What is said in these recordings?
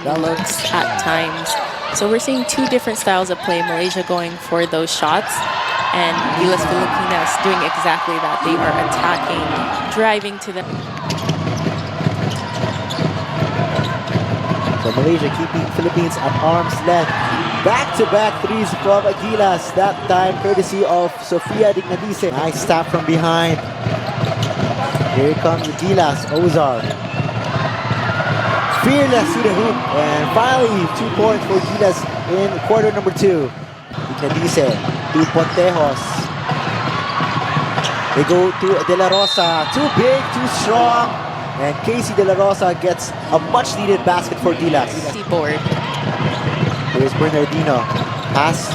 looks at times. So we're seeing two different styles of play. Malaysia going for those shots, and Gilas Filipinas doing exactly that. They are attacking, driving to the... So Malaysia keeping Philippines at arm's length. Back-to-back threes from Gilas, that time courtesy of Sofia Dignadice. Nice tap from behind. Here comes Gilas, Ozar. Fearless to the hoop, and finally 2 points for Gilas in quarter number 2. Dignadice to Pontejos. They go to De La Rosa. Too big, too strong. And Casey De La Rosa gets a much-needed basket for Gilas. Board. Here's Bernardino. Has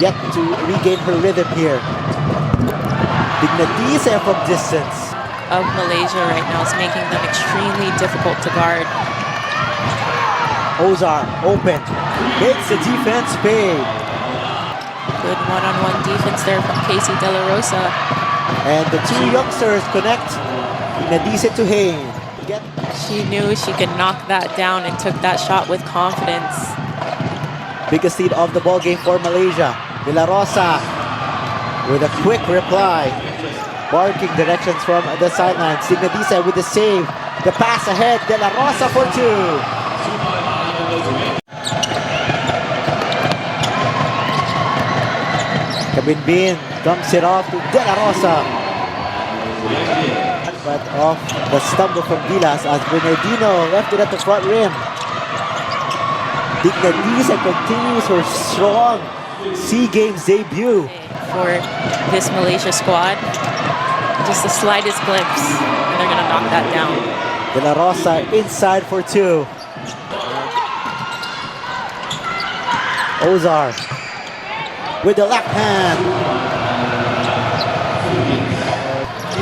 yet to regain her rhythm here. Dignadice from distance. Of Malaysia right now is making them extremely difficult to guard. Ozar open. Makes the defense pay. Good one-on-one defense there from Casey De La Rosa. And the two youngsters connect. Dignadice to Hayne. She knew she could knock that down and took that shot with confidence. Biggest lead of the ball game for Malaysia. De La Rosa with a quick reply. Barking directions from the sidelines. Dignadice with the save. The pass ahead. De La Rosa for 2. Kabinbin dumps it off to De La Rosa. But off the stumble from Gilas as Bernardino left it at the front rim. Dignadice continues her strong SEA Games debut. For this Malaysia squad, just the slightest glimpse, and they're going to knock that down. De La Rosa inside for 2. Ozar with the left hand.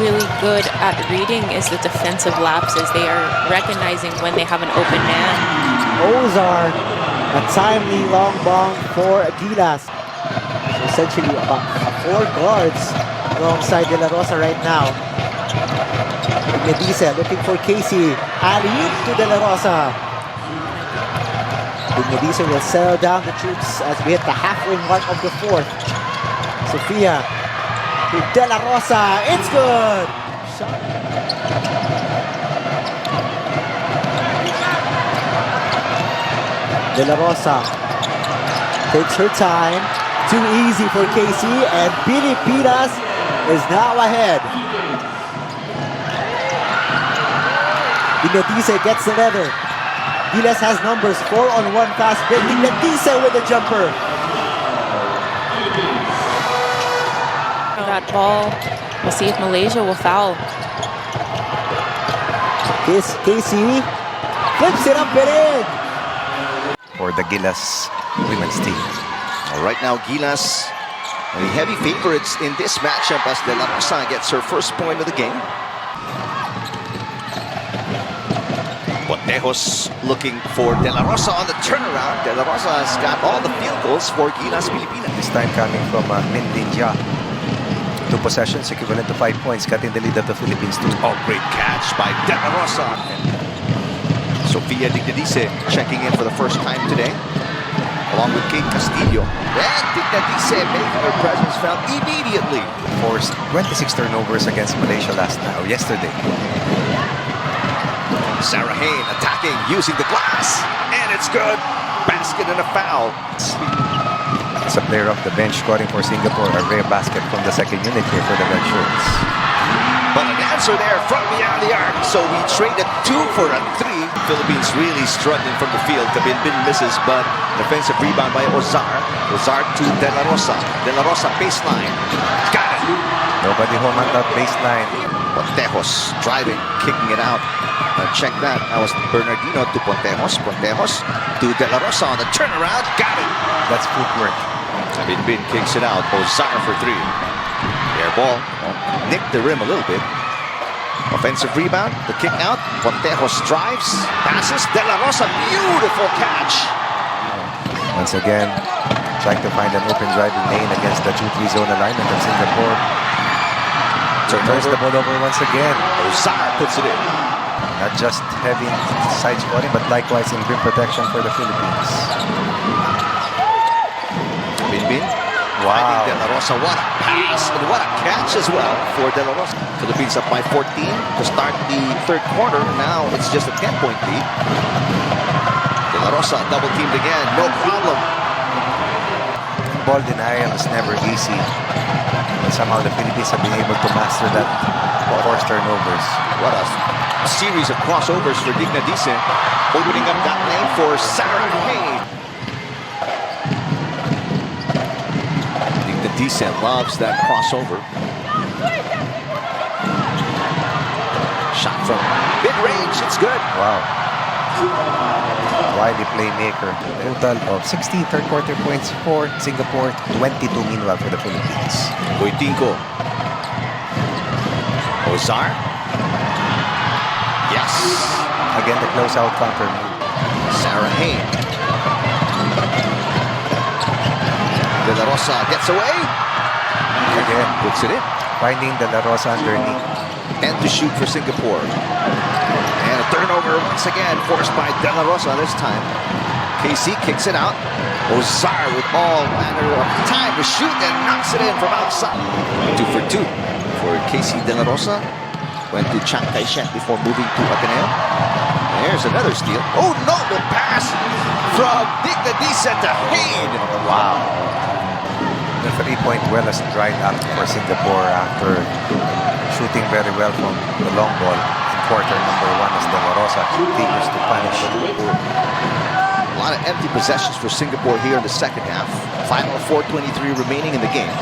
Really good at reading is the defensive lapses. They are recognizing when they have an open man. Ozar, a timely long bomb for Gilas. So essentially about 4 guards alongside De La Rosa right now. Dignadice looking for Casey. Alley-oop to De La Rosa. Dignadice will settle down the troops as we hit the halfway mark of the 4th. Sofia to De La Rosa. It's good. De La Rosa takes her time. Too easy for Casey, and Pilipinas is now ahead. Dignadice gets the leather. Gilas has numbers. 4-on-1 fast break. Dignadice with the jumper. That ball, we'll see if Malaysia will foul. Casey flips it up and in. For the Gilas women's team. Right now, Gilas, the heavy favorites in this matchup as De La Rosa gets her first point of the game. Pontejos looking for De La Rosa on the turnaround. De La Rosa has got all the field goals for Gilas Pilipinas. This time coming from Mindinja. 2 possessions equivalent to 5 points, cutting the lead of the Philippines too. Oh, great catch by De La Rosa. Sofia Dignadice checking in for the first time today, along with Kate Castillo. And Dignadice making her presence felt immediately. Forced 26 turnovers against Malaysia yesterday. Sarah Hayne attacking, using the glass, and it's good. Basket and a foul. As a player off the bench scoring for Singapore, a rare basket from the second unit here for the Red Shirts. But an answer there from beyond the arc. So we traded 2 for a 3. Philippines really struggling from the field. Kabinbin misses, but defensive rebound by Ozar. Ozar to De La Rosa. De La Rosa baseline. Got it. Nobody home at that baseline. Pontejos driving, kicking it out. Check that. That was Bernardino to Pontejos. Pontejos to De La Rosa on the turnaround. Got it. That's footwork. Kabinbin kicks it out. Ozar for 3. Air ball. Nicked the rim a little bit. Offensive rebound. The kick out. Pontejos drives. Passes. De La Rosa. Beautiful catch. Once again, trying to find an open driving lane against the 2-3 zone alignment of Singapore. Turns the ball over once again. Ozar puts it in. Not just heavy side scoring, but likewise in rim protection for the Philippines. Binbin. Wow. De La Rosa, what a pass and what a catch as well for De La Rosa. Philippines up by 14 to start the third quarter. Now it's just a 10-point lead. De La Rosa double teamed again, no problem. Ball denial is never easy. But somehow the Philippines have been able to master that forced turnovers. What a series of crossovers for Dignadice, opening up that lane for Sarah Hay. Dignadice loves that crossover. Shot from mid-range, it's good. Wow. Wily playmaker. Total of 16 third quarter points for Singapore, 22 meanwhile for the Philippines. Boitinko. Ozar. Yes. Again, the closeout counter move. Sarah Hay. De La Rosa gets away. Again, Puts it in. finding De La Rosa underneath. And to shoot for Singapore. And a turnover once again forced by De La Rosa this time. KC kicks it out. Ozar with all manner of time to shoot and knocks it in from outside. 2 for 2 for KC De La Rosa. Went to Chiang Kai-shek before moving to Ateneo. There's another steal. Oh no, the pass from Dignadice to Hain. Wow. The 3-point well has dried up for Singapore after shooting very well from the long ball in quarter number 1 as De La Rosa continues to punish. A lot of empty possessions for Singapore here in the second half. Final 4:23 remaining in the game.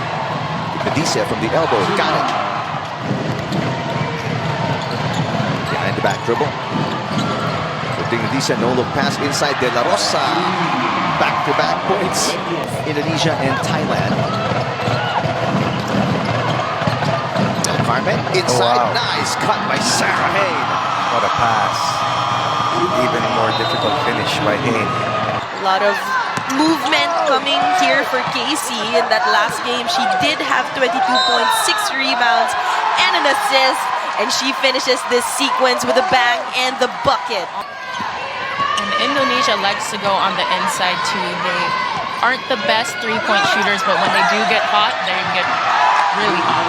Dignadice from the elbow, got it. Behind the back dribble. Dignadice, no look pass inside De La Rosa. Back-to-back points. Indonesia and Thailand. Del Carmen inside, wow. Nice cut by Sarah Hay. What a pass. Even more difficult finish by Hain. A lot of movement coming here for Casey. In that last game, she did have 22 points, 6 rebounds, and an assist. And she finishes this sequence with a bang and the bucket. And Indonesia likes to go on the inside too. They aren't the best three-point shooters, but when they do get hot, they get really hot.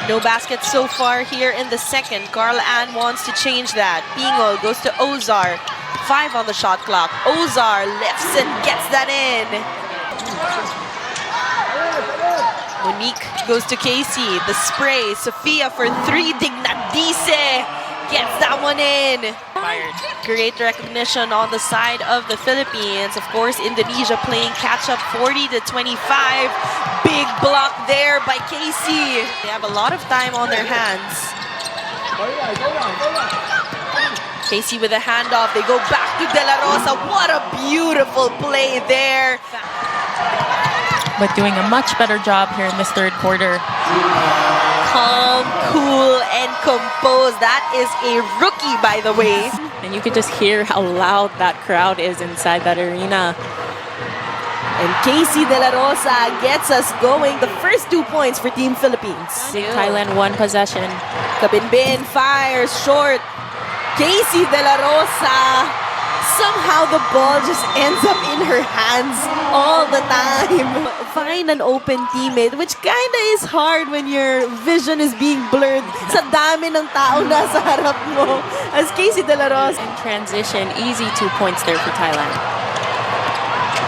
No baskets so far here in the second. Carl Ann wants to change that. Pingol goes to Ozar. 5 on the shot clock. Ozar lifts and gets that in. Monique goes to Casey. The spray. Sofia for 3. Dignadice gets that one in. Great recognition on the side of the Philippines. Of course, Indonesia playing catch-up 40-25. Big block there by Casey. They have a lot of time on their hands. Casey with a handoff. They go back to De La Rosa. What a beautiful play there. But doing a much better job here in this third quarter. Calm, cool, and composed. That is a rookie, by the way. And you can just hear how loud that crowd is inside that arena. And Casey De La Rosa gets us going. The first 2 points for Team Philippines. Thailand 1 possession. Kabinbin fires short. Casey De La Rosa. Somehow the ball just ends up in her hands all the time. Find an open teammate, which kinda is hard when your vision is being blurred sa dami ng tao nasa harap mo. As Casey De La Rosa. In transition, easy 2 points there for Thailand.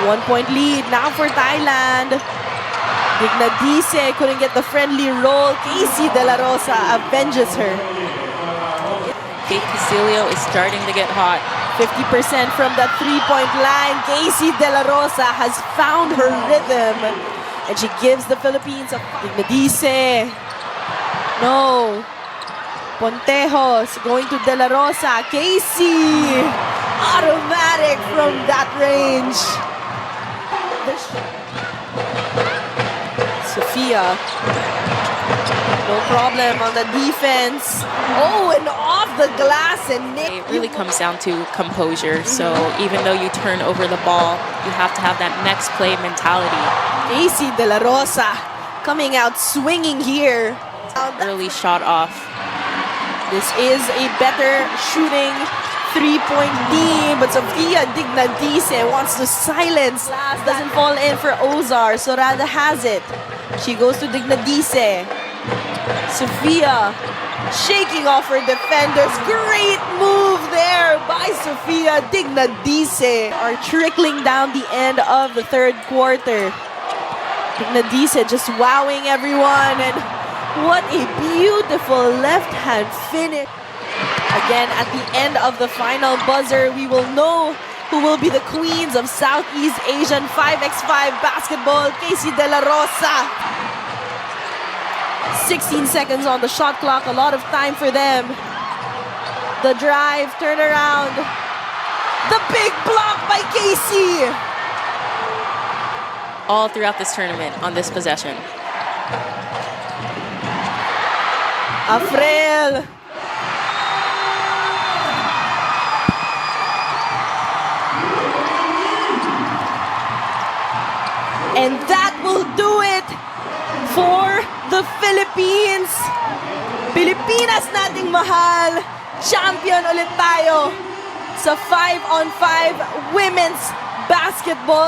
1 point lead now for Thailand. Dignadice couldn't get the friendly roll. Casey De La Rosa avenges her. Kate Casilio is starting to get hot. 50% from that 3-point line. Casey De La Rosa has found her rhythm. And she gives the Philippines a Dignadice. No. Pontejos going to De La Rosa. Casey. Automatic from that range. Sofia. No problem on the defense. Oh, and off the glass and It really comes down to composure. So even though you turn over the ball, you have to have that next play mentality. Casey De La Rosa coming out swinging here. Early shot off. This is a better shooting three-point team, but Sofia Dignadice wants to silence. Doesn't fall in for Ozar. Sorada has it. She goes to Dignadice. Sofia shaking off her defenders. Great move there by Sofia Dignadice. Are trickling down the end of the third quarter. Dignadice just wowing everyone, and what a beautiful left-hand finish. Again, at the end of the final buzzer, we will know who will be the queens of Southeast Asian 5x5 basketball. Casey De La Rosa. 16 seconds on the shot clock, a lot of time for them. The drive, turnaround. The big block by Casey. All throughout this tournament on this possession. Afriel. And that will do it for the Philippines. Pilipinas nating mahal. Champion ulit tayo sa 5-on-5 women's basketball.